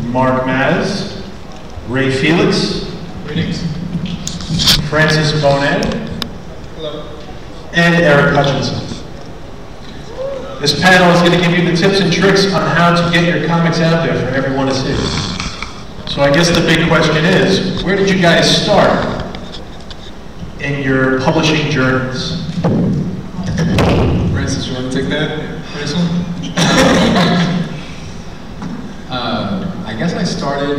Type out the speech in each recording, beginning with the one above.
Mark Maz, Ray Felix, Greetings. Francis Bonet, Hello. and Eric Hutchinson. This panel is going to give you the tips and tricks on how to get your comics out there for everyone to see. So I guess the big question is, where did you guys start in your publishing journeys? Francis, you want to take that? This one? I guess I started,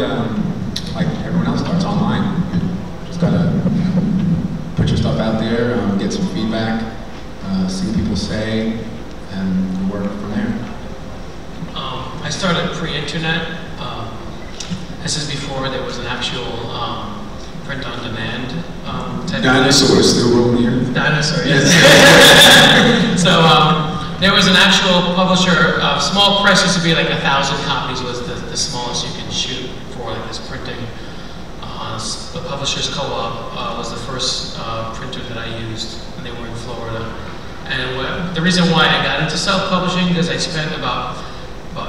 like everyone else starts, online. Just gotta put your stuff out there, get some feedback, see what people say, and work from there. I started pre-internet. This is before there was an actual print-on-demand type Dinosaur is still rolling here. Dinosaur, yes. So there was an actual publisher. Small press used to be like 1,000 copies was the smallest you can shoot for like this printing. The Publishers Co-op was the first printer that I used, and they were in Florida. And the reason why I got into self-publishing is I spent about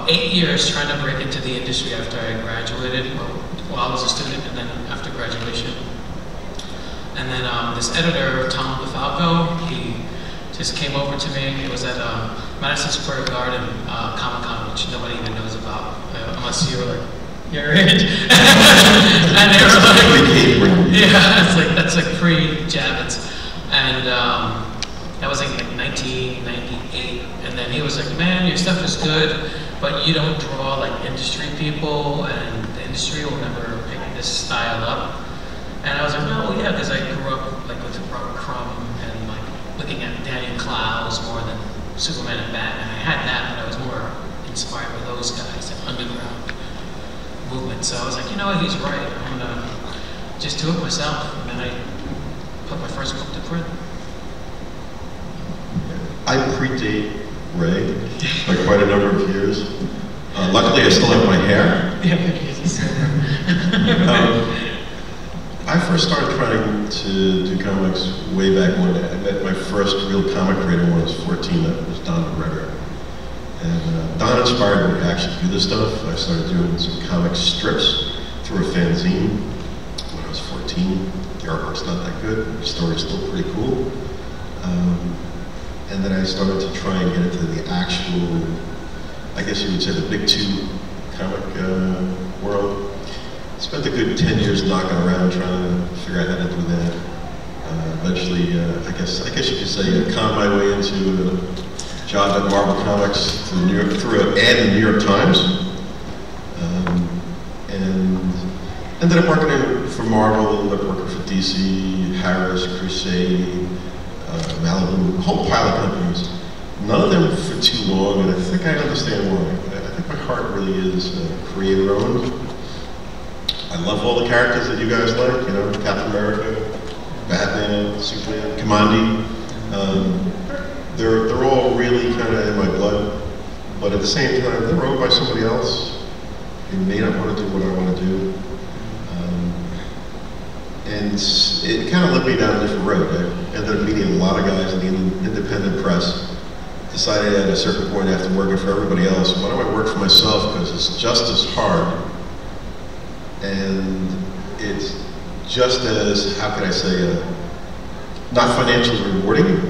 8 years trying to break into the industry after I graduated, while I was a student, and then after graduation. And then this editor, Tom DeFalco, he just came over to me. It was at Madison Square Garden Comic-Con, which nobody even knows about, unless you're like your age. And they were like, yeah, that's like pre-Javits. And that was like 1998. And then he was like, man, your stuff is good, but you don't draw like industry people, and the industry will never pick this style up. And I was like, no, yeah, because I grew up like with Robert Crumb and like looking at Daniel Clowes more than Superman and Batman. I had that, but I was more inspired by those guys, that underground movement. So I was like, you know what, he's right. I'm gonna just do it myself. And then I put my first book to print. I predate Ray by quite a number of years. Luckily, I still have my hair. I first started trying to do comics way back when I met my first real comic creator when I was 14. That was Don McGregor. And Don inspired me to actually do this stuff. I started doing some comic strips through a fanzine when I was 14. The artwork's not that good. The story's still pretty cool. And then I started to try and get into the actual, I guess you would say, the big two comic world. Spent a good 10 years knocking around trying to figure out how to do that. Eventually, I guess you could say, conned my way into a job at Marvel Comics through an ad in the New York Times, and ended up working for Marvel, ended up working for DC, Harris, Crusade, Malibu, a whole pile of companies. None of them for too long, and I think I understand why. I think my heart really is creator-owned. I love all the characters that you guys like, you know, Captain America, Batman, Superman, Commandi. They're all really kind of in my blood, but at the same time, they're owned by somebody else. They may not want to do what I want to do. And it kind of led me down a different road. I ended up meeting a lot of guys in the independent press. Decided at a certain point after working for everybody else, why don't I work for myself, because it's just as hard. And it's just as, how can I say, not financially rewarding,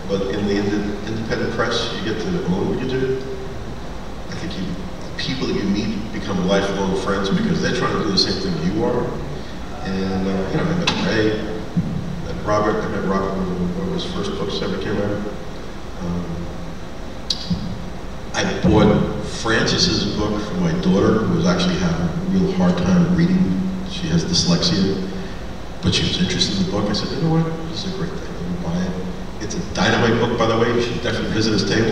but in the independent press, you get to own what you do. I think the people that you meet become lifelong friends because they're trying to do the same thing you are. And you know, I met Ray, I met Robert when one of his first books ever came out. I bought Francis's book for my daughter, who was actually having a real hard time reading. She has dyslexia, but she was interested in the book. I said, you know what, this is a great thing, I'm gonna buy it. It's a dynamite book, by the way. You should definitely visit his table.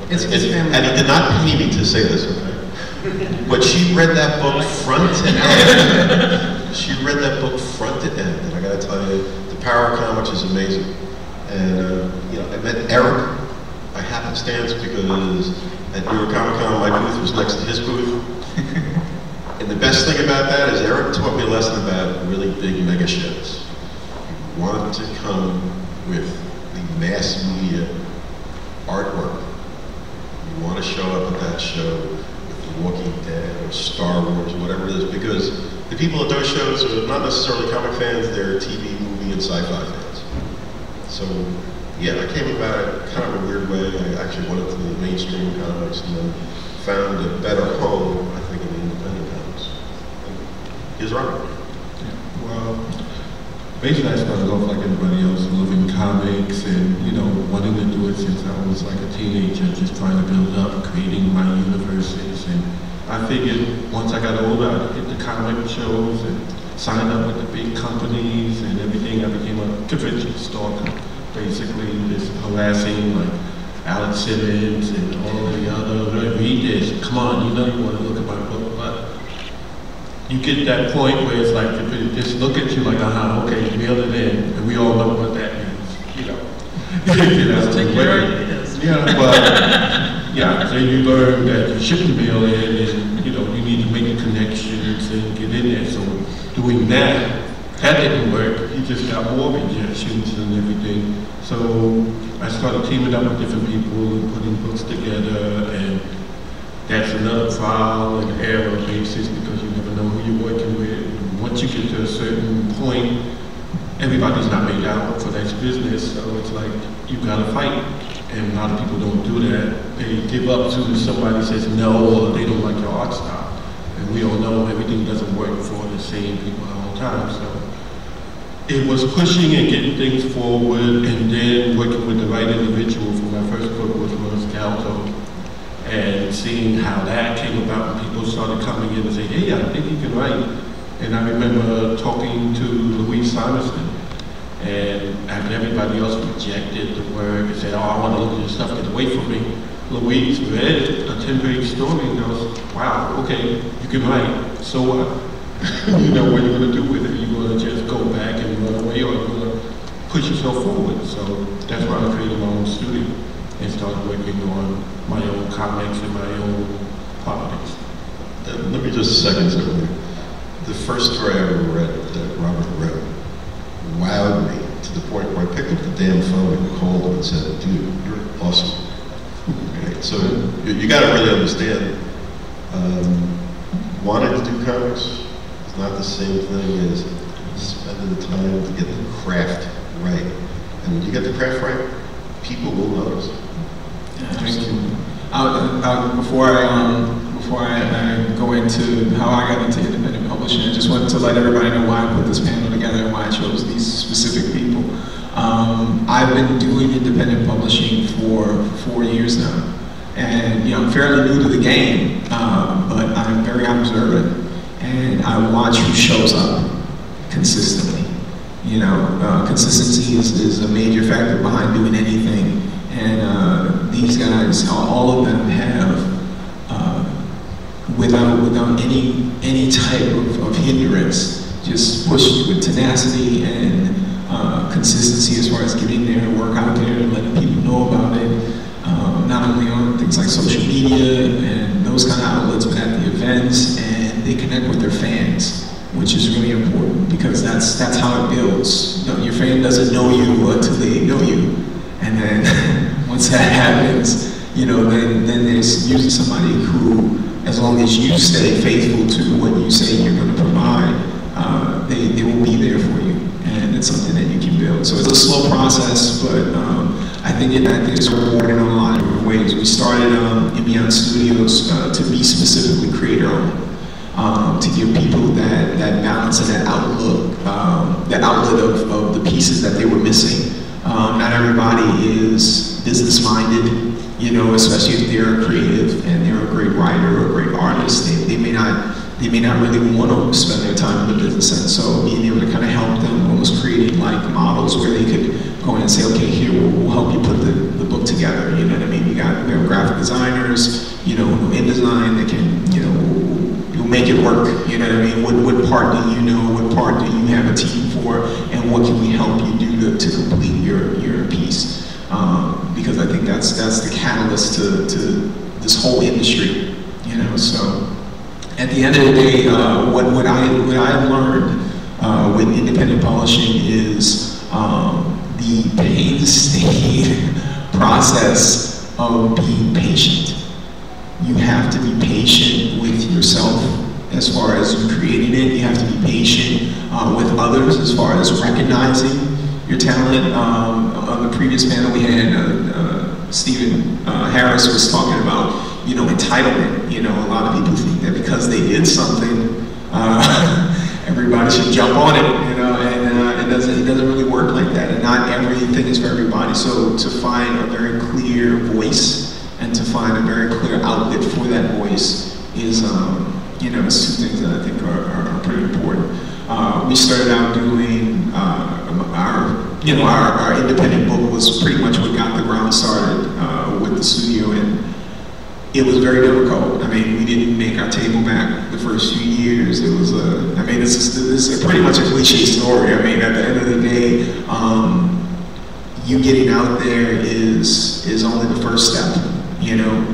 Okay. And he did not pay me to say this, okay? But she read that book front to end. She read that book front to end, and I gotta tell you, the power of comics is amazing. And you know, I met Eric by happenstance because at New York Comic Con, my booth was next to his booth. And the best thing about that is Eric taught me a lesson about really big mega shows. You want to come with the mass media artwork. You want to show up at that show with The Walking Dead, or Star Wars or whatever it is, because the people at those shows are not necessarily comic fans, they're TV, movie, and sci-fi fans. So, yeah, I came about it kind of a weird way. I actually went into the mainstream comics and then found a better home, I think, in the independent comics. And here's Robert. Yeah, well, basically I started off like everybody else, loving comics and, you know, wanting to do it since I was like a teenager, just trying to build up, creating my universes. And I figured once I got older, I'd hit the comic shows and sign up with the big companies and everything. I became a convention stalker, basically, just harassing like Alex Simmons and all the other, read this, come on, you know you want to look at my book, but you get that point where it's like, they just look at you like, okay, mail it in, and we all know what that means, you know. Take care of it. Yeah, but, yeah, then you learn that you shouldn't mail in, and, you know, you need to make connections and get in there, so doing that didn't work. You just got more rejections and everything. So I started teaming up with different people and putting books together, and that's another trial and error basis because you never know who you're working with. And once you get to a certain point, everybody's not made out for that business, so it's like you gotta fight. And a lot of people don't do that. They give up to somebody says no, or they don't like your art style. And we all know everything doesn't work for the same people all the time. So it was pushing and getting things forward, and then working with the right individual for my first book, which was Calto, and seeing how that came about, and people started coming in and saying, hey, I think you can write. And I remember talking to Louise Simonson, and after everybody else rejected the work and said, oh, I want to look at your stuff, get away from me, Louise read a 10-page story and goes, wow, okay, you can write, so what? You know what you're going to do with it. You're going to just go back and run away, or you're going to push yourself forward. So that's why I created my own studio and started working on my own comics and my own properties. Let me just second something. The first story I ever read that Robert wrote wowed me to the point where I picked up the damn phone and called him and said, dude, you're awesome. Okay, so you got to really understand, wanting to do comics is not the same thing as spending the time to get the craft right. And when you get the craft right, people will notice. Yeah, thank you. Before I go into how I got into independent publishing, I just wanted to let everybody know why I put this panel together and why I chose these specific people. I've been doing independent publishing for 4 years now. And you know, I'm fairly new to the game, but I'm very observant, and I watch who shows up consistently. You know, consistency is a major factor behind doing anything, and these guys, all of them have, without any type of hindrance, just pushed with tenacity and consistency as far as getting their work out there and letting people know about it. Not only on things like social media and those kind of outlets, but at the events, and they connect with their fans, which is really important because that's how it builds. You know, your fan doesn't know you until they know you, and then once that happens, you know, then there's usually somebody who, as long as you stay faithful to what you say you're going to provide, they will be there for you, and it's something that you can build. So it's a slow process, but I think it's rewarding in a lot of different ways. We started Inbeoncon Studios to be specifically creator-owned, to give people that balance and that outlook, that outlet of the pieces that they were missing. Not everybody is business-minded, you know, especially if they're creative and they're a great writer or a great artist. They may not really want to spend their time in the business sense. So being able to kind of help them, almost creating like models where they could go in and say, okay, here, we'll help you put the book together. You know what I mean? We have graphic designers, you know, InDesign that can, you know, you'll make it work. You know what I mean? What part do you know? What part do you have a team for? And what can we help you do to complete your piece? Because I think that's the catalyst to this whole industry. You know, so at the end of the day, what I've learned with independent publishing is the painstaking process of being patient. You have to be patient with yourself as far as you creating it. You have to be patient with others as far as recognizing your talent. On the previous panel we had, Stephen Harris was talking about, you know, entitlement. You know, a lot of people think that because they did something, everybody should jump on it, you know, and it doesn't really work like that, and not everything is for everybody. So to find a very clear voice and to find a very clear outlet for that voice is, you know, it's two things that I think are pretty important. We started out doing our independent book was pretty much what got the ground started with the studio, and it was very difficult. I mean, we didn't make our table back the first few years. It was I mean, this is pretty much a cliche story. I mean, at the end of the day, you getting out there is only the first step, you know,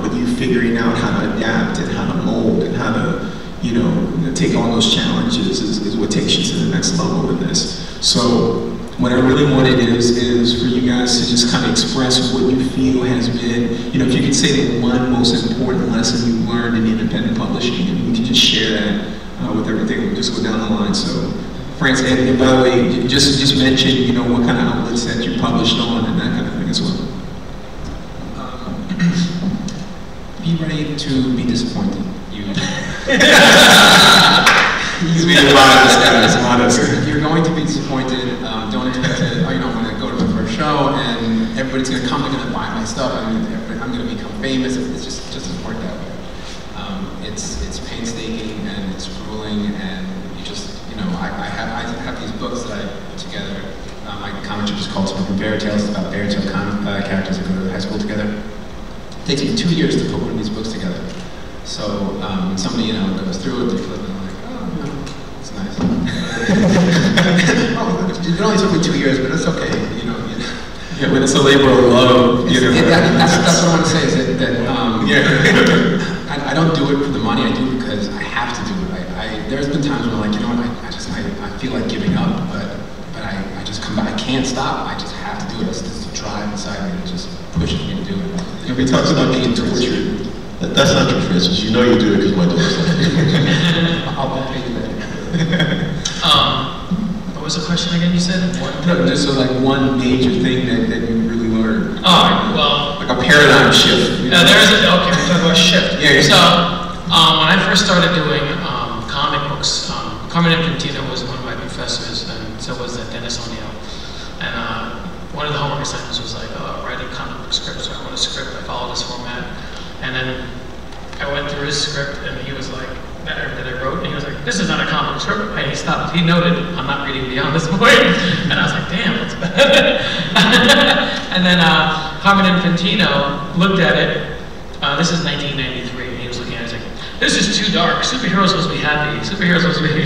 but you figuring out how to adapt and how to mold and how to, you know, take on those challenges is what takes you to the next level in this. So what I really wanted is for you guys to just kind of express what you feel has been, you know, if you could say the one most important lesson you learned in independent publishing, and we can just share that with everything. We'll just go down the line. So, France, and by the way, just mention, you know, what kind of outlets that you published on and that kind of thing as well. Be ready to be disappointed. You're going to be disappointed. Don't expect to, you know, I'm going to go to my first show and everybody's going to come, they're going to buy my stuff, and I'm going to become famous. It just doesn't work that way. It's painstaking and it's grueling, and you just, you know, I have these books that I put together. My comic strip is called Smoking Fairy Tales. It's about fairy tale characters that go to high school together. It takes me 2 years to put one of these books together. So when somebody, you know, goes through it, they flip it, and I'm like, oh, no, it's nice. It only took me 2 years, but it's okay, you know. Yeah, when it's a labor of love, you know. That's what I want to say, is that I don't do it for the money, I do it because I have to do it. There's been times when I'm like, you know what, I feel like giving up, but I just come back, I can't stop, I just have to do it. It's the drive inside me that just pushes me to do it. Every time about being tortured. That's not true, Francis. You know you do it because my daughter's like I'll pay you that. What was the question again? You said No, just so like one major thing that you really learned. Oh, well, like a paradigm shift. You know? there is okay. We're talking about shift. Yeah. So when I first started doing comic books, Carmen Infantino was one of my professors, and so was Dennis O'Neill. And one of the homework assignments was like, write a comic book script. So I wrote a script. I followed this format. And then I went through his script, and he was like, that I wrote, and he was like, this is not a comic script. And he stopped. He noted, I'm not reading beyond this point. And I was like, damn, that's bad. And then Carmen Infantino looked at it. This is 1993, and he was looking at it. He's like, this is too dark. Superheroes supposed to be happy. Superheroes supposed to be.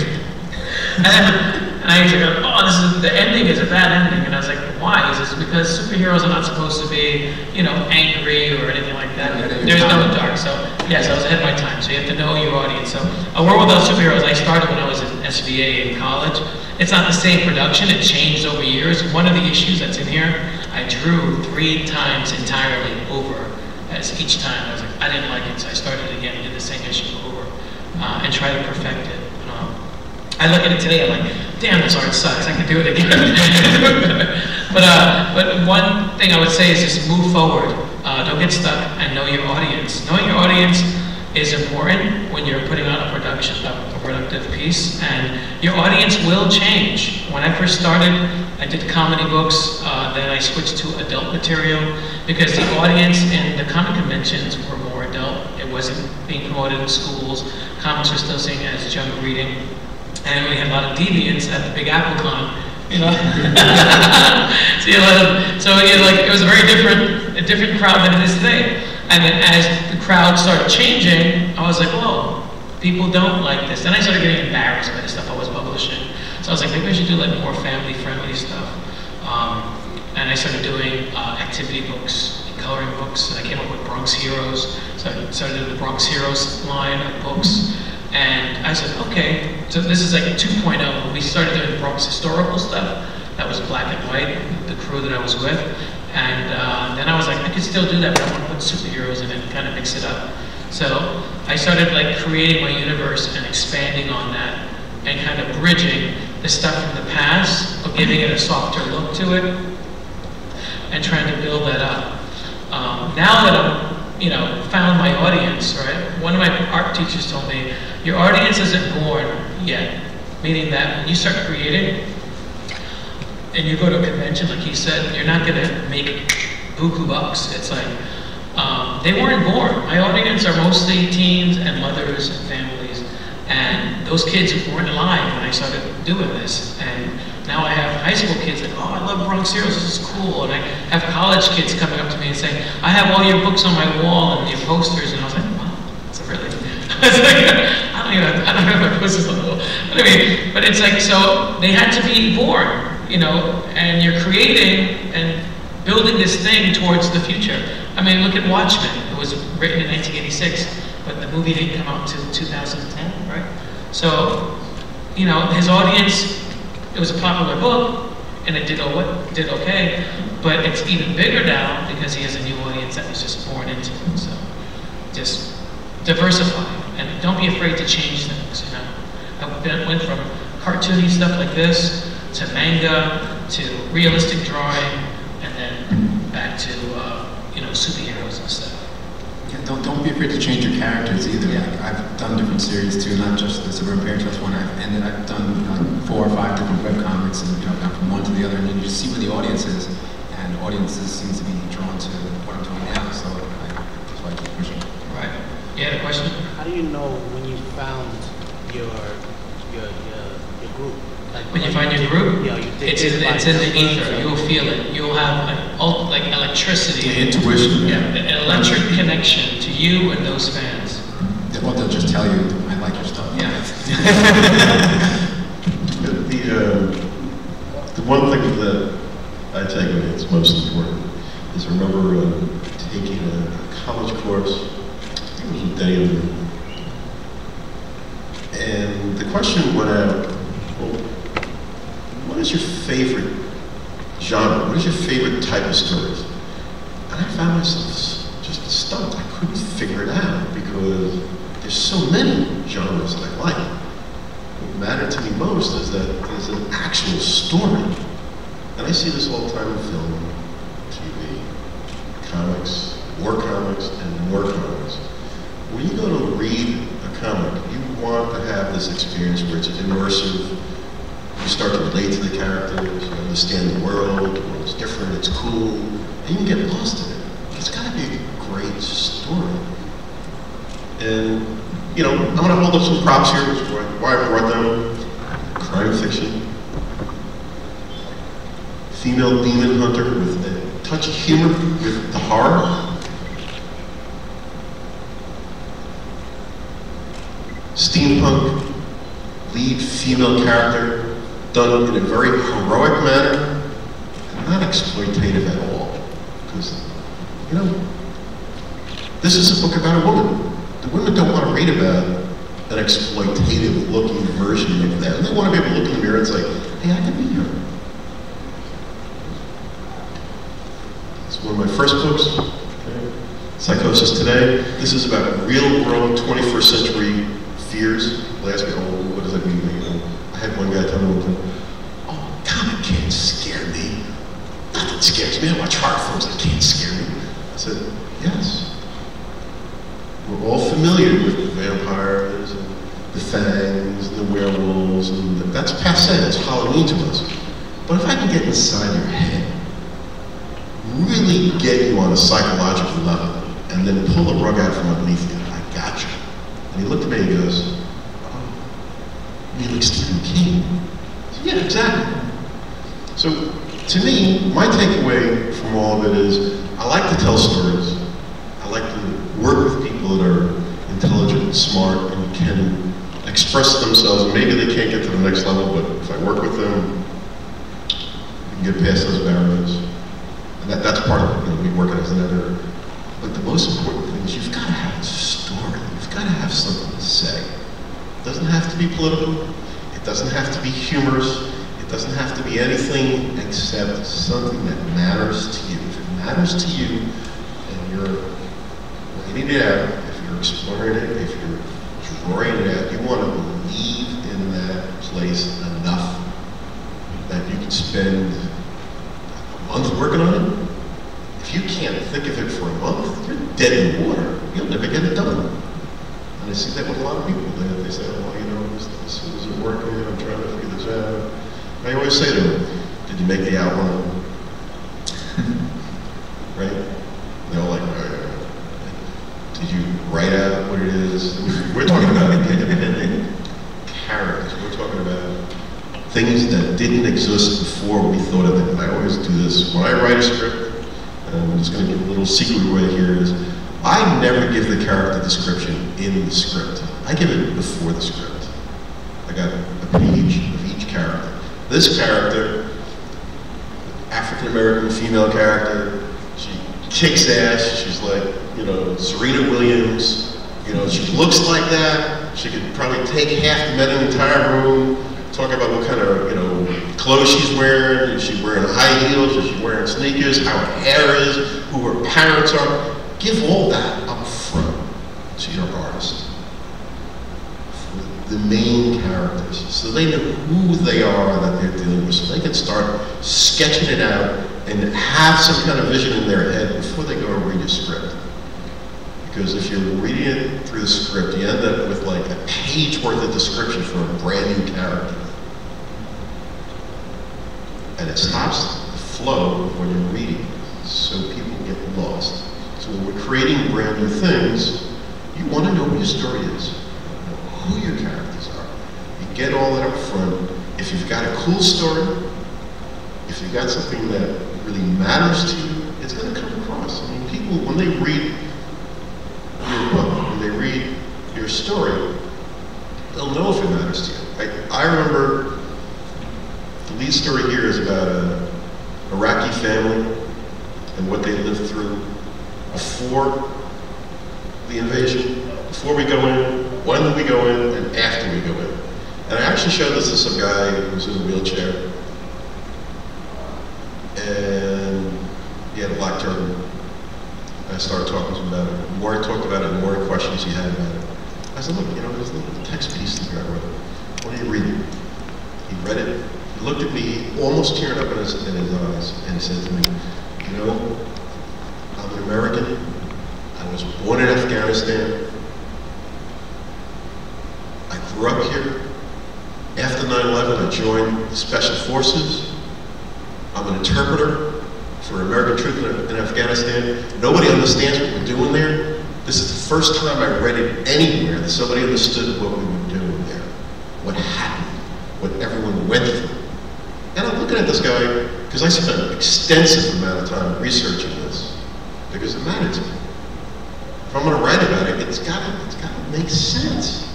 And I was like, oh, the ending is a bad ending. And I was like, why? He says, because superheroes are not supposed to be, you know, angry or anything like that. There's no dark. So, yes, I was ahead of my time. So you have to know your audience. So, A World Without Superheroes, I started when I was in SVA in college. It's not the same production. It changed over years. One of the issues that's in here, I drew 3 times entirely over. As each time, I was like, I didn't like it, so I started again and did the same issue over and try to perfect it. I look at it today, I'm like, damn, this art sucks, I can do it again. But one thing I would say is just move forward. Don't get stuck and know your audience. Knowing your audience is important when you're putting out a productive piece, and your audience will change. When I first started, I did comedy books, then I switched to adult material because the audience in the comic conventions were more adult. It wasn't being promoted in schools. Comics were still seen as junk reading. And we had a lot of deviants at the Big Apple Con, you know. So it was a very different crowd than it is today. And then as the crowd started changing, I was like, whoa, people don't like this. Then I started getting embarrassed by the stuff I was publishing. So I was like, maybe I should do like more family-friendly stuff. And I started doing activity books, coloring books, and I came up with Bronx Heroes. So I started the Bronx Heroes line of books. And I said, okay, so this is like a 2.0. We started doing Bronx historical stuff. That was black and white, the crew that I was with. And then I was like, I could still do that, but I want to put superheroes in it and kind of mix it up. So I started like creating my universe and expanding on that and kind of bridging the stuff from the past, but giving it a softer look to it and trying to build that up. Now that I'm, found my audience, right? One of my art teachers told me, your audience isn't born yet. Meaning that when you start creating, and you go to a convention, like he said, you're not gonna make buku bucks. It's like, they weren't born. My audience are mostly teens and mothers and families, and those kids weren't alive when I started doing this. And now I have high school kids like, oh, I love Bronx Heroes, this is cool. And I have college kids coming up to me and saying, I have all your books on my wall and your posters. And I was like, wow, that's a really, I was like, I don't have my posters on the wall. But it's like, so they had to be born, and you're creating and building this thing towards the future. I mean, look at Watchmen. It was written in 1986, but the movie didn't come out until 2010, right? So, his audience, it was a popular book, and it did okay, but it's even bigger now because he has a new audience that was just born into it. So, just diversify, and don't be afraid to change things, I went from cartoony stuff like this, to manga, to realistic drawing, and then back to, superheroes and stuff. Yeah, don't be afraid to change your characters either. Yeah. Like, I've done different series too, not just the Suburban Parent Trust one. I've done 4 or 5 different web comics, and gone from one to the other, and you just see where the audience is, and audiences seem to be drawn to what I'm doing now. So that's why I keep pushing. Right. You had a question? How do you know when you found your group? Like, When you find your group, yeah, it's in the ether. You'll feel it. You'll have like electricity. Yeah, intuition. Yeah, an electric connection to you and those fans. Well, they'll just tell you, I like your stuff. Yeah. The one thing that I take away that's most important is I remember taking a college course. I think it was with Dave. And the question went out, well, what is your favorite genre? What is your favorite type of stories? And I found myself just stumped. I couldn't figure it out because there's so many genres that I like. What mattered to me most is that there's an actual story. And I see this all the time in film, TV, comics, more comics, and more comics. When you go to read a comic, you want to have this experience where it's immersive. You start to relate to the characters, you understand the world, it's different, it's cool, and you can get lost in it. It's got to be a great story. And, I'm going to hold up some props here, which is why I brought them. Crime fiction. Female demon hunter with a touch of humor with the horror. Steampunk, lead female character, done in a very heroic manner, and not exploitative at all. Because, this is a book about a woman. The women don't want to read about an exploitative looking version of them. They want to be able to look in the mirror and say, hey, I can be her. It's one of my first books, Psychosis Today. This is about real world 21st century fears. They ask me, oh, what does that mean? I had one guy tell me one time, oh, comic can't scare me. Nothing scares me. I watch horror films that can't scare me. I said, yes. We're all familiar with the vampires and the fangs and the werewolves, and that's passé, that's Halloween to us. But if I can get inside your head, really get you on a psychological level, and then pull the rug out from underneath you, I got you. And he looked at me and he goes, oh, you mean like Stephen King? I said, yeah, exactly. So, to me, my takeaway from all of it is, I like to tell stories. I like to work with people that are intelligent and smart and can express themselves. Maybe they can't get to the next level, but if I work with them, we can get past those barriers. And that's part of it, we work as an editor. But the most important thing is you've got to have a story. You've got to have something to say. It doesn't have to be political. It doesn't have to be humorous. It doesn't have to be anything except something that matters to you. If it matters to you, and you're waiting it out, if you're exploring it, if you're drawing it out, you want to believe in that place enough that you can spend a month working on it. If you can't think of it for a month, you're dead in the water. You'll never get it done. And I see that with a lot of people. They say, well, you know, this isn't working, I'm trying to figure this out. I always say to them, did you make the outline? Right? They're all like, did you write out what it is? We're talking about independent characters. We're talking about things that didn't exist before we thought of it. And I always do this. When I write a script, and I'm just going to give a little secret away here, is I never give the character description in the script. I give it before the script. I got a page of each character. This character, African-American female character, she kicks ass. She's like, you know, Serena Williams. You know, she looks like that. She could probably take half the men in the entire room. Talk about what kind of, you know, clothes she's wearing. Is she wearing high heels? Is she wearing sneakers? How her hair is? Who her parents are? Give all that up front to your artist. The main characters, so they know who they are that they're dealing with, so they can start sketching it out and have some kind of vision in their head before they go and read a script. Because if you're reading it through the script, you end up with like a page worth of description for a brand new character. And it stops the flow when you're reading, so people get lost. So when we're creating brand new things, you want to know what your story is, who your characters are. You get all that up front. If you've got a cool story, if you've got something that really matters to you, it's going to come across. I mean, people, when they read your book, when they read your story, they'll know if it matters to you. I remember the lead story here is about an Iraqi family and what they lived through before the invasion, before we go in, when we go in, and after we go in. And I actually showed this to some guy who's in a wheelchair, and he had a black turban. I started talking to him about it. The more I talked about it, the more questions he had about it. I said, look, you know, there's a little text piece that I wrote. What are you reading? He read it. He looked at me, almost tearing up in his eyes, and he said to me, you know, I'm an American. I was born in Afghanistan. I grew up here. After 9/11, I joined the Special Forces. I'm an interpreter for American troops in Afghanistan. Nobody understands what we're doing there. This is the first time I read it anywhere that somebody understood what we were doing there, what happened, what everyone went through. And I'm looking at this guy, because I spent an extensive amount of time researching this, because it mattered to me. If I'm going to write about it, it's got to make sense.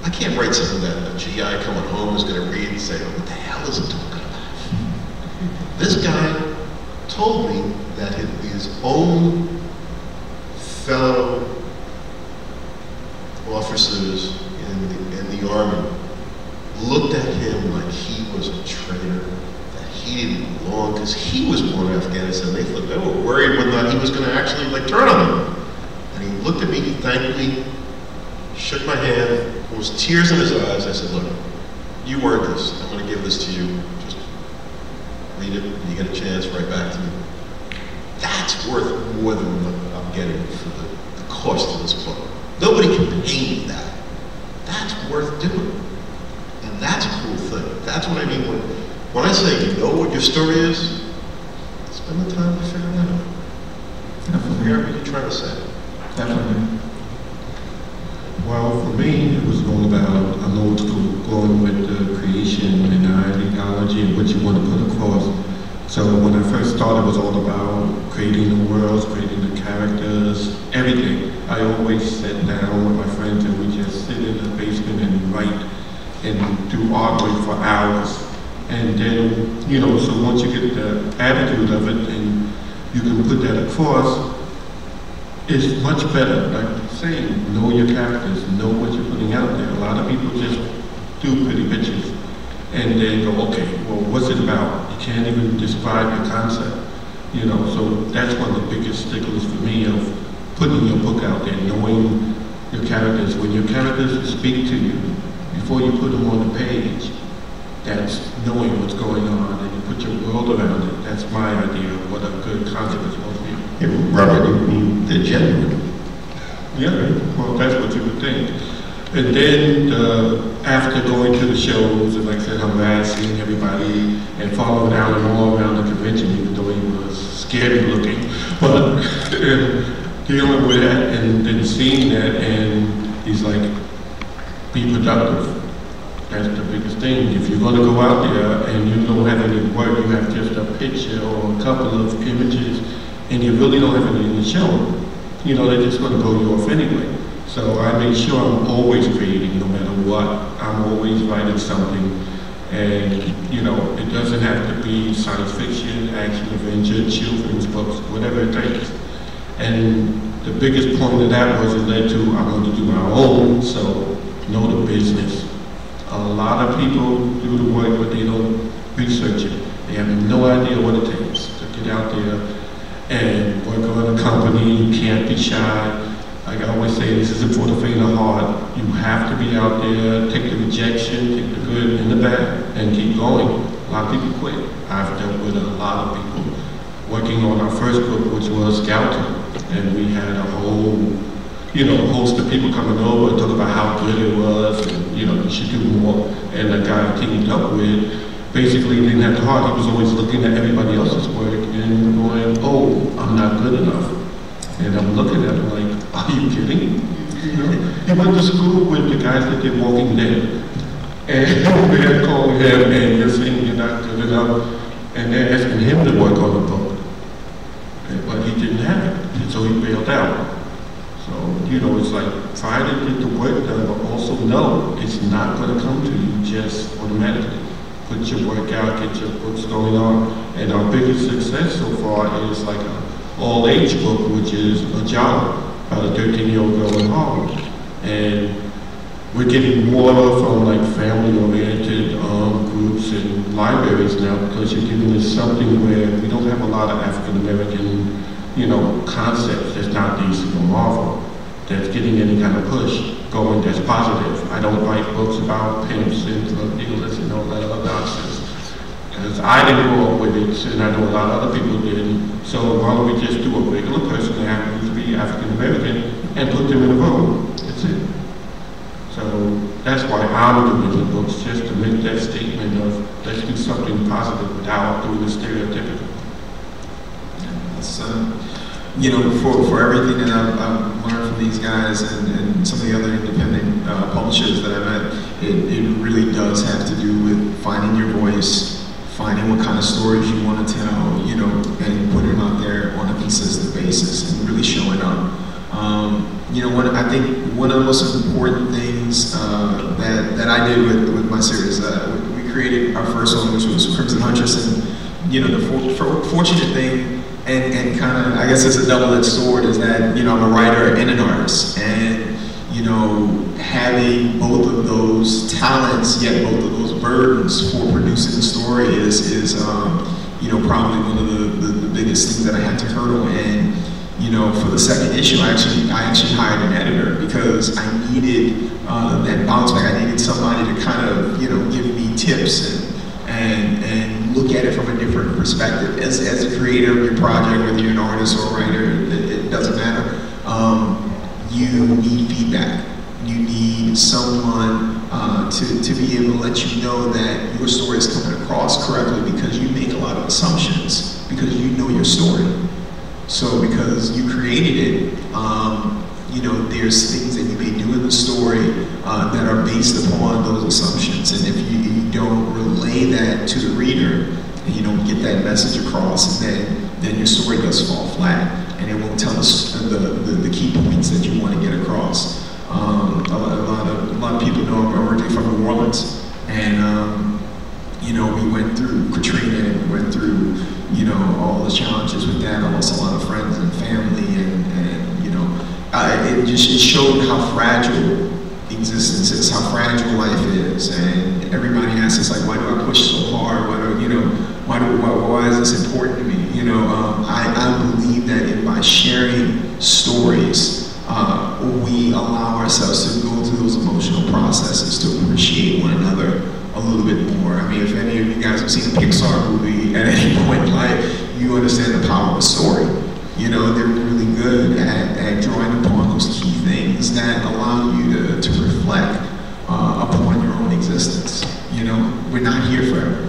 I can't write something that a GI coming home is going to read and say, oh, what the hell is it talking about? This guy told me that his own fellow officers in the Army looked at him like he was a traitor, that he didn't belong, because he was born in Afghanistan. They were worried whether or not he was going to actually like turn on them. And he looked at me, he thanked me, shook my hand, there was tears in his eyes. I said, look, you word this. I'm going to give this to you. Just read it, and you get a chance, write back to me. That's worth more than what I'm getting for the cost of this book. Nobody can pay me that. That's worth doing. And that's a cool thing. That's what I mean when I say you know what your story is, spend the time to figure it out. Whatever you're trying to say. Definitely. Well, for me, it was all about an old school, going with the creation and ideology and what you want to put across. So when I first started, it was all about creating the worlds, creating the characters, everything. I always sat down with my friends and we just sit in the basement and write and do artwork for hours. And then, you know, so once you get the attitude of it and you can put that across, it's much better. Like I'm saying, know your characters, know what you're putting out there. A lot of people just do pretty pictures and they go, okay, well, what's it about? You can't even describe your concept. You know, so that's one of the biggest sticklers for me of putting your book out there, knowing your characters. When your characters speak to you, before you put them on the page, that's knowing what's going on, and you put your world around it. That's my idea of what a good concept is supposed to be. Yeah, Robert, you mean they're genuine. Yeah, well, that's what you would think. And then after going to the shows and, like I said, harassing everybody and following Alan all around the convention, even though he was scary looking, but dealing with that and then seeing that, and he's like, be productive. That's the biggest thing. If you're going to go out there and you don't have any work, you have just a picture or a couple of images, and you really don't have anything to show, you know, they're just going to blow you off anyway. So I make sure I'm always creating, no matter what. I'm always writing something, and you know, it doesn't have to be science fiction, action, adventure, children's books, whatever it takes. And the biggest point of that was it led to I want to do my own, so know the business. A lot of people do the work, but they don't research it. They have no idea what it takes to get out there and work on a company. You can't be shy. Like I always say, this isn't for the faint of heart. You have to be out there, take the rejection, take the good and the bad, and keep going. A lot of people quit. I've dealt with a lot of people working on our first book, which was Scouting, and we had a whole, you know, host of people coming over and talking about how good it was, and you know, you should do more. And the guy I teamed up with basically didn't have the heart. He was always looking at everybody else's work and going, "Oh, I'm not good enough." And I'm looking at him like, are you kidding? You know, he went to school with the guys that did Walking Dead. And they're calling him and you're saying you're not good enough. And they're asking him to work on the book. But he didn't have it. And so he bailed out. So, you know, it's like, try to get the work done, but also know it's not going to come to you just automatically. Put your work out, get your books going on. And our biggest success so far is like a all-age book, which is a job about a 13-year-old girl in Harlem. And we're getting more from like family-oriented groups and libraries now, because you're giving us something where we don't have a lot of African-American, you know, concepts that's not DC or Marvel, that's getting any kind of push going that's positive. I don't write books about pimps and drug dealers and all that other nonsense. Because I didn't grow up with it, and I know a lot of other people didn't. So why don't we just do a regular person that happens to be African American and put them in a room? That's it. So that's why I'm doing the books, just to make that statement of let's do something positive without doing the stereotypical. That's, you know, for everything that I've learned from these guys and some of the other independent publishers that I met, it really does have to do with finding your voice, finding what kind of stories you want to tell, you know, and putting them out there on a consistent basis and really showing up. You know, I think one of the most important things that I did with my series, we created our first one, which was Crimson Huntress, and you know, the fortunate thing, and kind of, I guess it's a double-edged sword, is that, you know, I'm a writer and an artist, and you know, having both of those talents, yet both of those burdens for producing a story is you know, probably one of the biggest things that I had to hurdle. And you know, for the second issue, I actually hired an editor because I needed that bounce back. I needed somebody to kind of, you know, give me tips and look at it from a different perspective. As a creator of your project, whether you're an artist or a writer, it doesn't matter. You need feedback. You need someone to be able to let you know that your story is coming across correctly, because you make a lot of assumptions because you know your story. So because you created it, you know, there's things that you may do in the story that are based upon those assumptions. And if you don't relay that to the reader, and you don't get that message across, then your story does fall flat, and it won't tell us the key points that you want to get across. A lot of people know I'm originally from New Orleans, and you know, we went through Katrina, and we went through, you know, all the challenges with that. I lost a lot of friends and family, and you know, it showed how fragile existence is, how fragile life is. And everybody asks us, like, why do I push so hard? Why is this important to me? You know, I believe that by sharing stories, we allow ourselves to go through those emotional processes to appreciate one another a little bit more. I mean, if any of you guys have seen a Pixar movie at any point in life, you understand the power of a story. You know, they're really good at drawing upon those key things that allow you to reflect upon your own existence. You know, we're not here forever.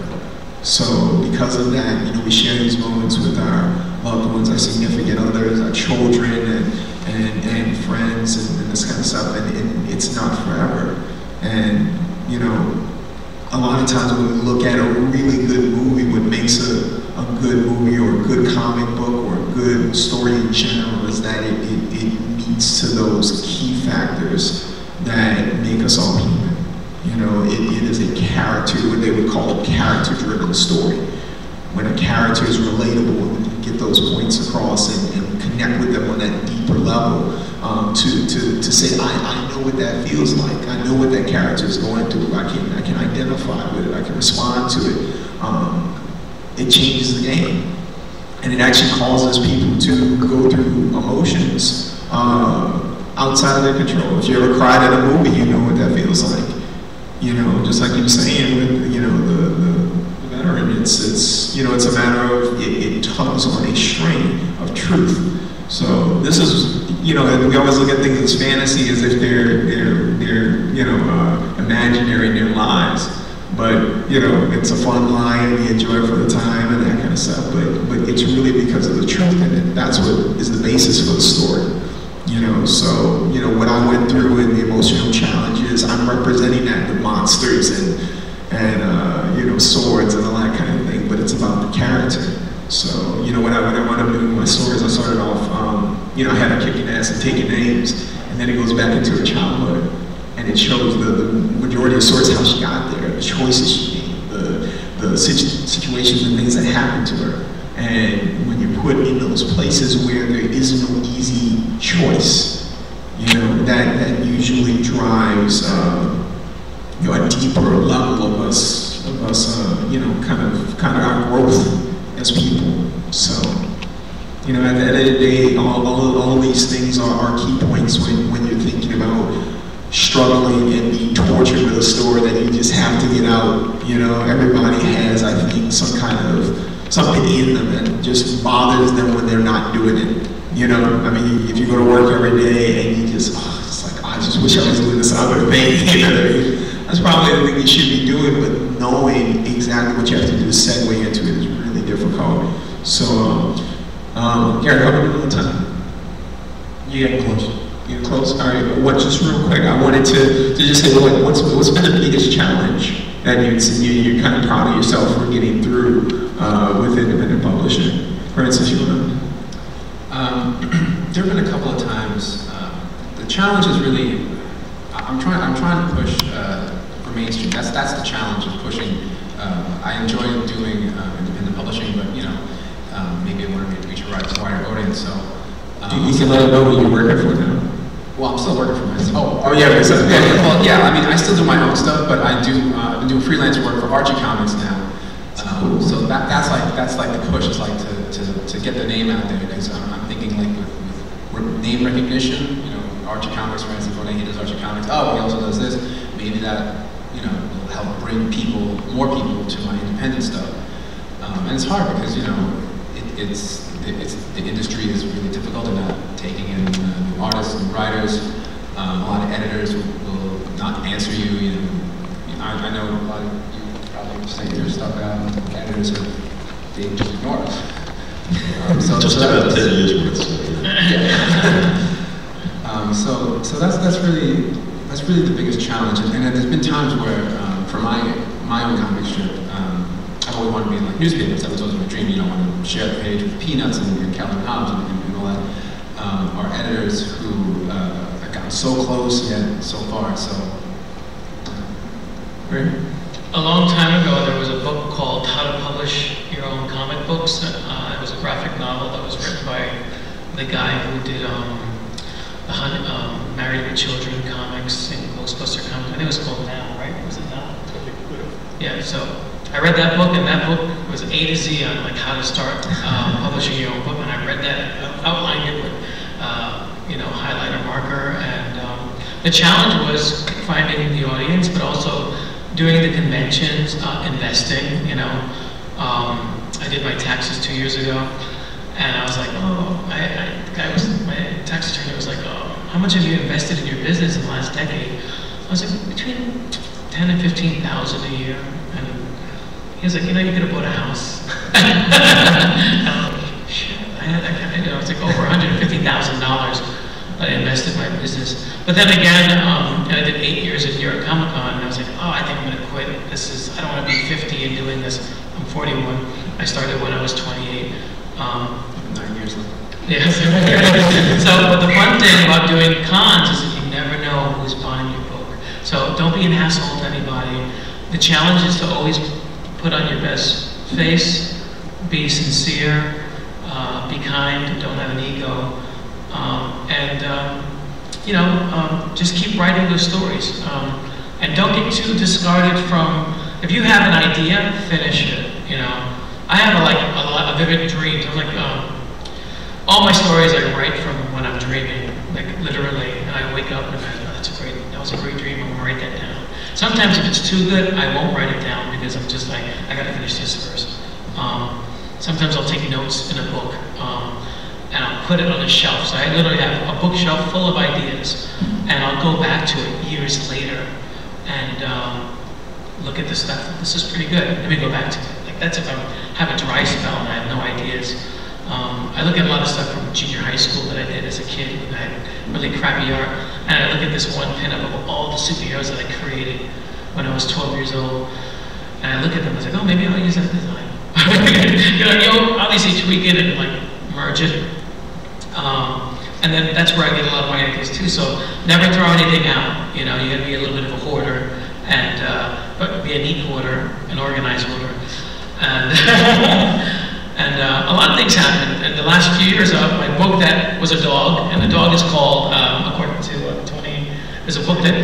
So because of that, you know, we share these moments with our loved ones, our significant others, our children, and friends, and this kind of stuff, and it's not forever. And, you know, a lot of times when we look at a really good movie, what makes a good movie or a good comic book or a good story in general is that it meets to those key factors that make us all human. You know, it is a character, what they would call a character-driven story. When a character is relatable and we can get those points across and connect with them on that deeper level, to say, I know what that feels like. I know what that character is going through. I can identify with it. I can respond to it. It changes the game. And it actually causes people to go through emotions outside of their control. If you ever cried at a movie, you know what that feels like. You know, just like you were saying with, you know, the veteran, it's you know, it's a matter of, it tugs on a string of truth. So this is, you know, we always look at things as fantasy as if they're you know, imaginary in their lives. But, you know, it's a fun line, we enjoy it for the time and that kind of stuff. But it's really because of the truth in it. That's what is the basis for the story. You know, so, you know, what I went through and the emotional challenges, I'm representing that with monsters and you know, swords and all that kind of thing, but it's about the character. So, you know, when I wound up doing my stories, I started off, you know, I had her kicking ass and taking names, and then it goes back into her childhood, and it shows the majority of stories how she got there, the choices she made, the situations and things that happened to her. And when you're put in those places where there is no easy choice, you know, that usually drives you know, a deeper level of us you know, kind of our growth as people. So, you know, at the end of the day, all of these things are key points when you're thinking about struggling and being tortured with a story that you just have to get out. You know, everybody has, I think, some kind of something in them that just bothers them when they're not doing it. You know, I mean, if you go to work every day and you just, it's like, I just wish I was doing this other thing. You know what I mean? That's probably the thing you should be doing, but knowing exactly what you have to do to segue into it is really difficult. So, Gary, how are we doing on time? You get close. You get close? All right, what, just real quick, I wanted to just say, like, what's been the biggest challenge that you're kind of proud of yourself for getting through with independent publishing? For instance, you want to? There have been a couple of times. The challenge is really, I'm trying to push for mainstream. That's the challenge of pushing. I enjoy doing independent publishing, but you know, maybe I want to reach a wider audience. So you can let them know who you're working for now. Well, I'm still working for myself. Oh yeah, well, yeah. I mean, I still do my own stuff, but I've been doing freelance work for Archie Comics now. So that's like the push is like to get the name out there, because I'm thinking like with name recognition. You know, Archie Comics, for instance, when he does Archie Comics, oh, he also does this. Maybe that, you know, will help bring more people to my independent stuff. And it's hard because, you know, the industry is really difficult in not taking in new artists and writers. A lot of editors will not answer you. You know, I know a lot of you probably send your stuff out, and editors they just ignore us. So just about 10 years worth. Yeah. So that's really the biggest challenge. And there's been times where, for my own comic strip, I always wanted to be in like newspapers. That was always my dream. You know, I want to share the page with Peanuts and Calvin Hobbes and all that. Our editors who have gotten so close yet so far. So, great. A long time ago, there was a book called How to Publish Your Own Comic Books. It was a graphic novel that was written by the guy who did Married with Children comics and Ghostbuster comics. I think it was called Now, right? Was it Now? Yeah, so I read that book, and that book was A to Z on like how to start publishing your own book. And I read that, outlined it with you know, highlighter marker, and the challenge was finding the audience, but also doing the conventions, investing, you know. I did my taxes 2 years ago, and I was like, oh, my tax attorney was like, oh, how much have you invested in your business in the last decade? I was like, between 10 and 15,000 a year. And he was like, you know, you could have bought a house. And I'm like, shit, I was like over $150,000 I invested in my business. But then again, I did 8 years at New York Comic Con, and I was like, oh, I think I'm gonna quit. I don't wanna be 50 and doing this. I'm 41. I started when I was 28. 9 years later. Yeah. So, but the fun thing about doing cons is that you never know who's buying your book. So don't be an asshole to anybody. The challenge is to always put on your best face, be sincere, be kind, don't have an ego, you know, just keep writing those stories. And don't get too discarded from, if you have an idea, finish it, you know. I have a vivid dreams. I'm like, all my stories I write from when I'm dreaming, like literally, and I wake up and I'm like, oh, that was a great dream, I'm gonna write that down. Sometimes if it's too good, I won't write it down because I'm just like, I gotta finish this first. Sometimes I'll take notes in a book, and I'll put it on a shelf. So I literally have a bookshelf full of ideas, and I'll go back to it years later and look at the stuff. This is pretty good. Let me go back to it. Like that's if I have a dry spell and I have no ideas. I look at a lot of stuff from junior high school that I did as a kid when I had really crappy art, and I look at this one pinup of all the superheroes that I created when I was 12 years old, and I look at them and I was like, oh, maybe I'll use that design. You know, you'll obviously tweak it and like merge it. And then that's where I get a lot of my ideas too. So never throw anything out. You know, you gotta be a little bit of a hoarder, and but be a neat hoarder, an organized hoarder. And a lot of things happened. In the last few years, my book that was a dog, and the dog is called, according to Tony, is a book that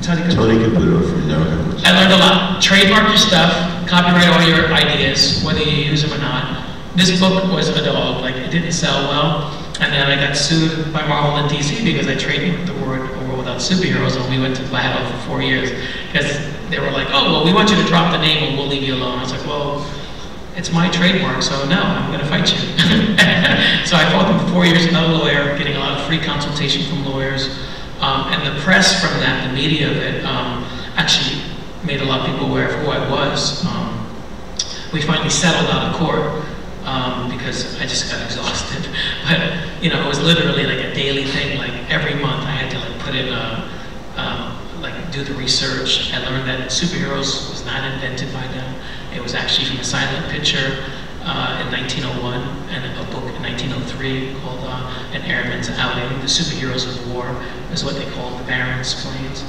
Tony can put it on for you now. I learned a lot. Trademark your stuff, copyright all your ideas, whether you use them or not. This book was a dog, like it didn't sell well. And then I got sued by Marvel and DC because I trademarked the word "A World Without Superheroes," and we went to battle for 4 years because they were like, "Oh, well, we want you to drop the name, and we'll leave you alone." I was like, "Well, it's my trademark, so no, I'm going to fight you." So I fought them for 4 years, another lawyer, getting a lot of free consultation from lawyers, and the press from that, the media of it, actually made a lot of people aware of who I was. We finally settled out of court. Because I just got exhausted. But, you know, it was literally like a daily thing. Like every month I had to like put in like do the research. I learned that superheroes was not invented by them. It was actually from a silent picture in 1901 and a book in 1903 called An Airman's Outing. The Superheroes of War is what they called the Barons planes.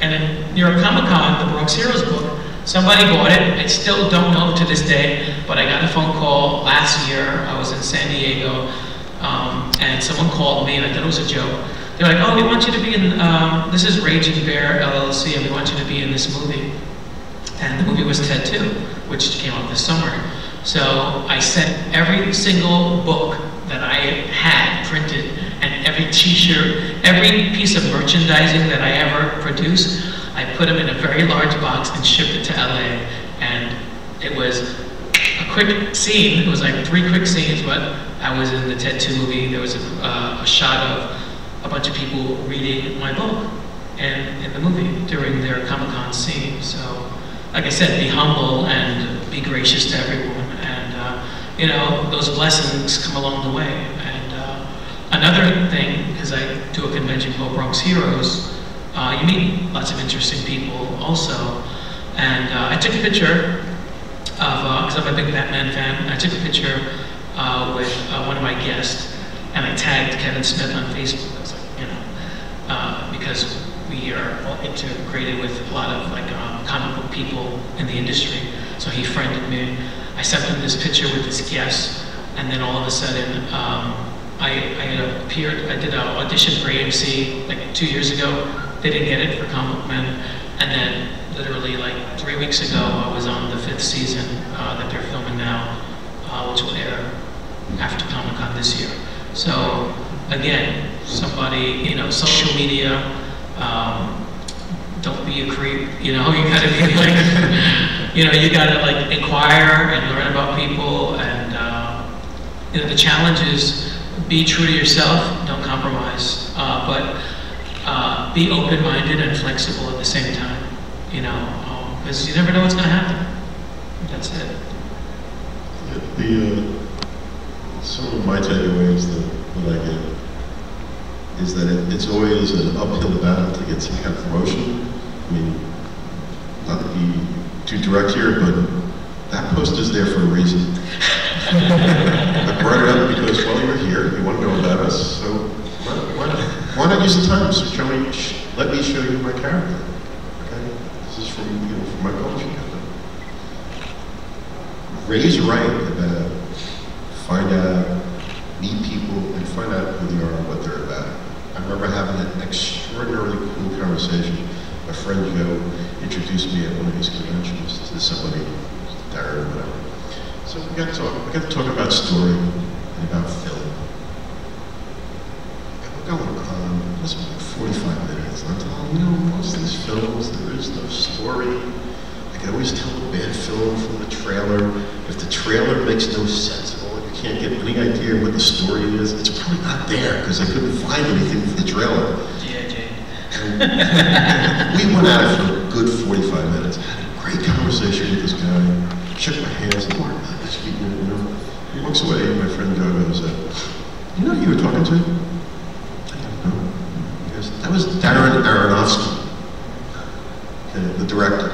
And in New York Comic Con, the Bronx Heroes book, somebody bought it. I still don't know to this day, but I got a phone call last year. I was in San Diego, and someone called me, and I thought it was a joke. They're like, "Oh, we want you to be in, this is Raging Bear LLC, and we want you to be in this movie." And the movie was Ted 2, which came out this summer. So I sent every single book that I had printed, and every t-shirt, every piece of merchandising that I ever produced, I put them in a very large box and shipped it to LA, and it was a quick scene. It was like 3 quick scenes, but I was in the Ted 2 movie. There was a shot of a bunch of people reading my book and in the movie during their Comic-Con scene. So, like I said, be humble and be gracious to everyone, and you know, those blessings come along the way. And another thing, because I do a convention called Bronx Heroes, you meet lots of interesting people also. And I took a picture of, because I'm a big Batman fan, I took a picture with one of my guests, and I tagged Kevin Smith on Facebook. I was like, you know, because we are all integrated with a lot of like comic book people in the industry. So he friended me. I sent him this picture with this guest, and then all of a sudden, I did an audition for AMC like 2 years ago. They didn't get it for Comic Men, and then literally like 3 weeks ago, I was on the 5th season that they're filming now, which will air after Comic-Con this year. So again, somebody, social media. Don't be a creep, you gotta be like, you gotta like inquire and learn about people, and the challenge is be true to yourself, don't compromise, but be open-minded and flexible at the same time, because you never know what's gonna happen. That's it. Some of my takeaways that I get is that it's always an uphill battle to get some kind of promotion. I mean, not to be too direct here, but that post is there for a reason. I brought it up because, well, you're here, you want to know about us, so why not use the time to let me show you my character. Okay? This is from my publishing company. Ray's right about find out, meet people, and find out who they are and what they're about. I remember having an extraordinarily cool conversation. My friend Joe introduced me at one of his conventions to somebody, Darren or whatever. So we got to talk about story and about film. And we're going on, it was about 45 minutes. And I'm telling most of these films, there is no story. I can always tell a bad film from the trailer. If the trailer makes no sense at all, you can't get any idea what the story is, it's probably not there because I couldn't find anything for the trailer. We went at it for a good 45 minutes. I had a great conversation with this guy. Shook my hands and Mark, nice meeting you. He walks away, and my friend Joe goes, you know who you were talking to? I don't know. He goes, that was Darren Aronofsky, the director.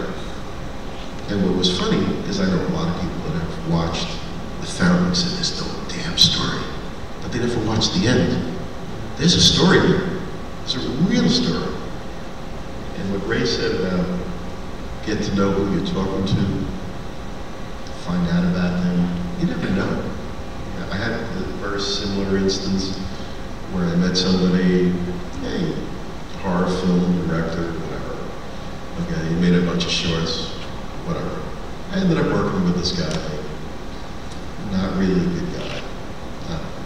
And what was funny is I know a lot of people that have watched The Fountain and said, there's no damn story. But they never watched the end. There's a story there. There's a real story. And what Ray said about get to know who you're talking to, find out about them, you never know. I had a very similar instance where I met somebody, hey, horror film director, whatever. Okay, he made a bunch of shorts, whatever. I ended up working with this guy, not really a good guy,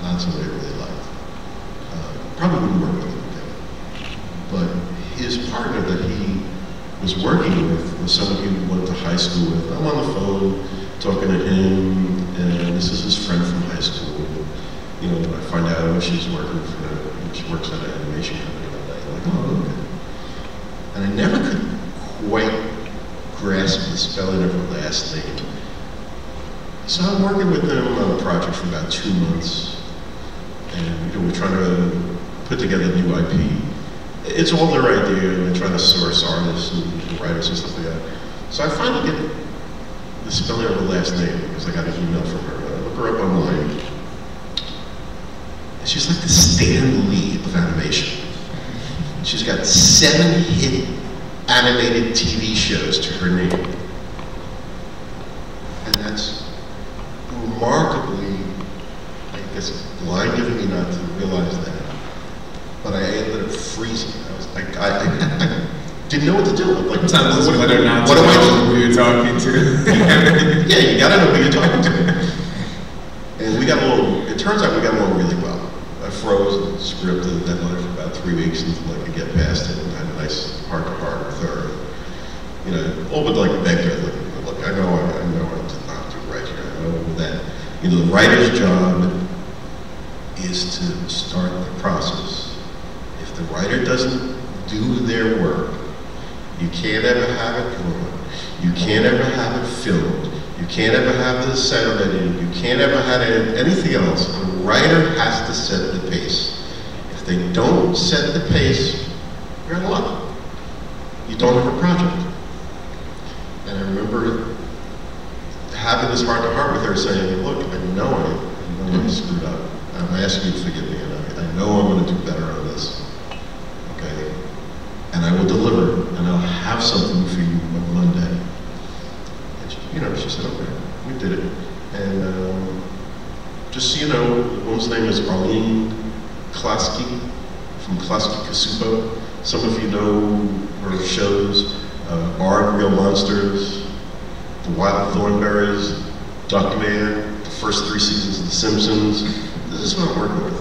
not somebody I really liked. Probably wouldn't work with him again. But his partner that he was working with was someone he went to high school with. I'm on the phone talking to him, and this is his friend from high school. I find out she works at an animation company in LA. I'm like, oh, okay. And I never could quite grasp the spelling of her last name. So I'm working with them on a project for about 2 months, and we're trying to put together new IP. It's all their idea, and they're trying to source artists and writers and stuff like that. So I finally get the spelling of her last name because I got an email from her. I look her up online. And she's like the Stan Lee of animation. She's got 7 hit animated TV shows to her name. And that's remarkably, I guess, blind giving me not to realize that. But I ended up freezing. I didn't know what to do. Like, sometimes it's whether or not what to do I know do? who you're talking to. Yeah, you gotta know who you're talking to. And we got along, it turns out we got along really well. I froze and scripted that letter for about 3 weeks until I could get past it and had a nice heart-to-heart with her. All but like begged her, look, I know I did not do right here. I know that, the writer's job is to start the process. If the writer doesn't do their work, you can't ever have it drawn. You can't ever have it filmed. You can't ever have the sound edited. You can't ever have anything else. The writer has to set the pace. If they don't set the pace, you're out of luck. You don't have a project. And I remember having this heart-to-heart with her saying, look, I know I screwed up. I'm asking you to forgive me, and I know I'm going to do better on this. Okay? And I will deliver, and I'll have something for you on Monday. And she said, okay, we did it. And just so you know, the woman's name is Arlene Klasky from Klasky Kasupo. Some of you know her shows, Bard, Real Monsters, The Wild Thornberrys, Duckman, the first 3 seasons of The Simpsons. This is what I'm working with.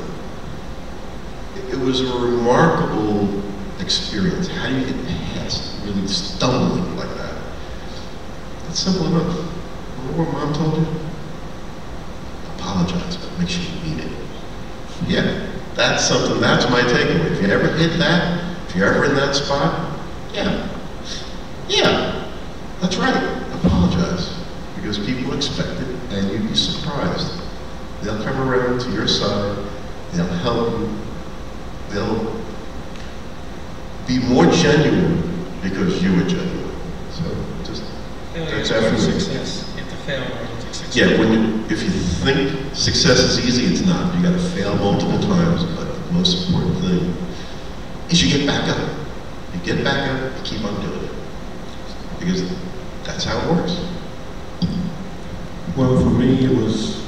it was a remarkable experience. How do you get past really stumbling like that? It's simple enough. Remember what Mom told you? Apologize, but make sure you mean it. Yeah, that's something, that's my takeaway. If you ever hit that, if you're ever in that spot, yeah, that's right, apologize. Because people expect it, and you'd be surprised. They'll come around to your side, they'll help you, they'll be more genuine because you were genuine. So just, that's after success. You have to fail in order to succeed. Yeah, if you think success is easy, it's not. You gotta fail multiple times, but the most important thing is you get back up. You get back up, you keep on doing it. Because that's how it works. Well, for me, it was,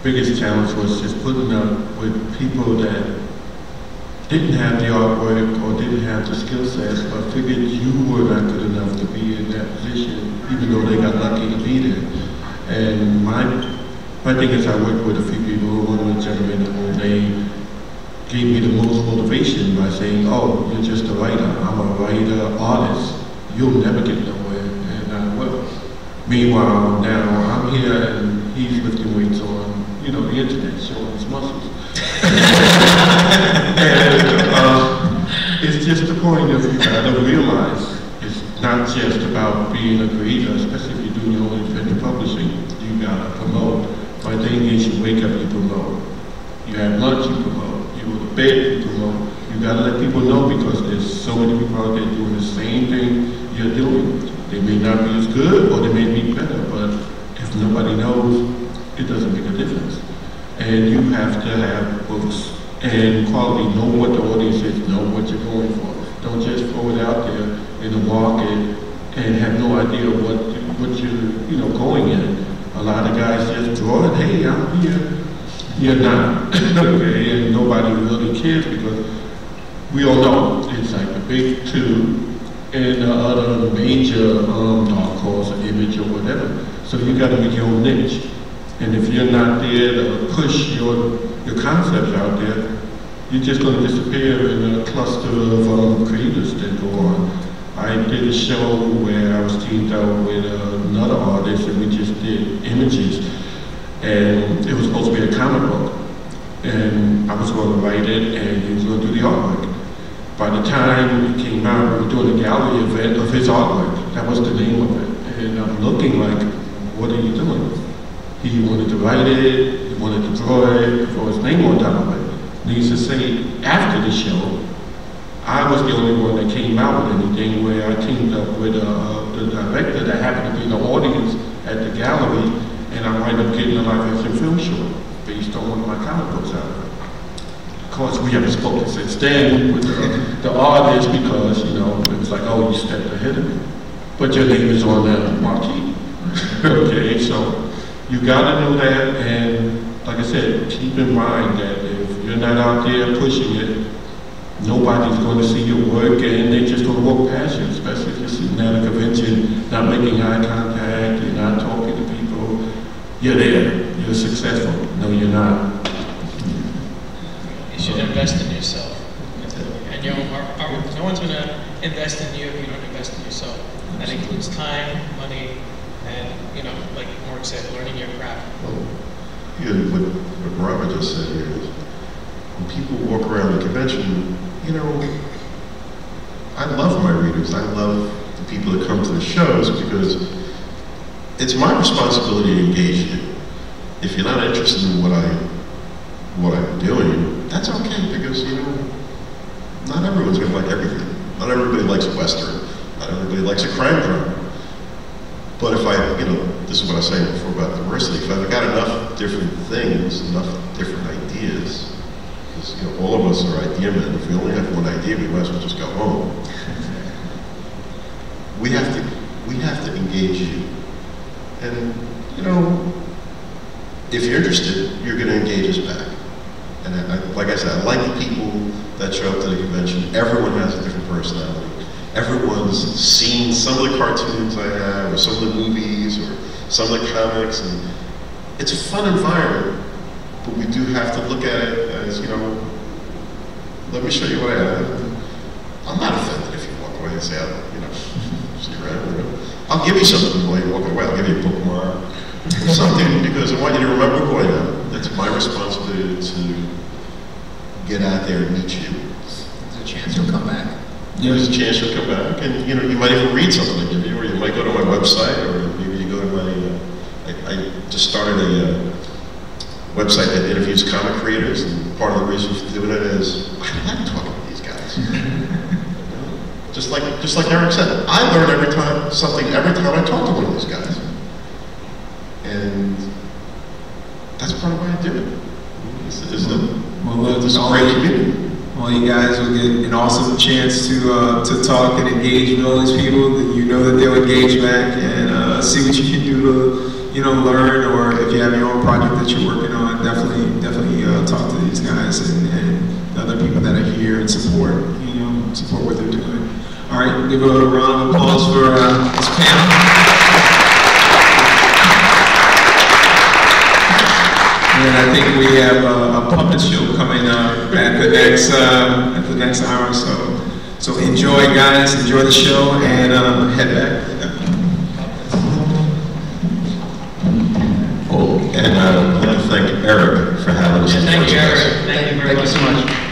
biggest challenge was just putting up with people that didn't have the artwork or didn't have the skill sets, but figured you were not good enough to be in that position, even though they got lucky to be there. And my thing is, I worked with a few people, one of the gentlemen, who they gave me the most motivation by saying, oh, you're just a writer. I'm a writer, artist. You'll never get nowhere, and I will. Meanwhile, now I'm here and he's lifting weights on, the internet, showing his muscles. And it's just the point of you gotta realize it's not just about being a creator, especially if you're doing your own independent publishing. You gotta promote. My thing is, you wake up, you promote. You have lunch, you promote. You go to bed, you promote. You gotta let people know, because there's so many people out there doing the same thing you're doing. They may not be as good, or they may be better, but if nobody knows, it doesn't make a difference. And you have to have books and quality, know what the audience is, know what you're going for. Don't just throw it out there in the market and have no idea what you're going in. A lot of guys just draw it, hey, I'm here. You're not, okay? And nobody really cares, because we all know it's like the big two and the other major dark horse or image or whatever. So you got to make your own niche. And if you're not there to push your concepts out there, you're just going to disappear in a cluster of creators that go on. I did a show where I was teamed up with another artist, and we just did images. And it was supposed to be a comic book. And I was going to write it, and he was going to do the artwork. By the time it came out, we were doing a gallery event of his artwork. That was the name of it. And I'm looking like, what are you doing? He wanted to write it, he wanted to draw it, throw his name on top of it. Needless to say, after the show, I was the only one that came out with anything, where I teamed up with the director that happened to be in the audience at the gallery, and I wound up getting a live action film short based on one of my comic books out of it. Of course, we haven't spoken since then with the artist, because, it was like, oh, you stepped ahead of me. But your name is on the marquee. Okay, so you gotta know that, and like I said, keep in mind that if you're not out there pushing it, nobody's going to see your work, and they're just going to walk past you, especially if you're sitting at a convention, not making eye contact, you're not talking to people. You're there, you're successful. No, you're not. You should invest in yourself. And no one's going to invest in you if you don't invest in yourself. That includes time, money, and, like Mark said, learning your craft. Well, what Robert just said here is, when people walk around the convention, I love my readers. I love the people that come to the shows, because it's my responsibility to engage you. If you're not interested in what I'm doing, that's okay, because not everyone's going to like everything. Not everybody likes Western. Not everybody likes a crime drama. But if this is what I was saying before about diversity, if I've got enough different things, enough different ideas, because all of us are idea men. If we only have one idea, we might as well just go home. We have to engage you. And if you're interested, you're going to engage us back. And like I said, I like the people that show up to the convention. Everyone has a different personality. Everyone's seen some of the cartoons I have, or some of the movies, or some of the comics, and it's a fun environment, but we do have to look at it as, let me show you what I have. I'm not offended if you walk away and say, you know, see you around. I'll give you something while you're walking away. I'll give you a bookmark or something because I want you to remember who I am. That's my responsibility to get out there and meet you. There's a chance you'll come back. There's a chance you'll come back, and you know, you might even read something I give you, or you might go to my website, or maybe you go to my. I just started a website that interviews comic creators, and part of the reason for doing it is I like talking to these guys. Just like Eric said, I learn every time I talk to one of these guys, and that's part of why I do it. It's a great community. Well, you guys will get an awesome chance to talk and engage with all these people. That you know that they'll engage back and see what you can do to, learn. Or if you have your own project that you're working on, definitely talk to these guys and the other people that are here and support what they're doing. All right, give a round of applause for this panel. And I think we have a puppet show coming up at the next hour or so. So enjoy, guys. Enjoy the show and head back. Cool. And I'd like to thank Eric for having us. Thank you, Eric. Thank you very much. Thank you so much.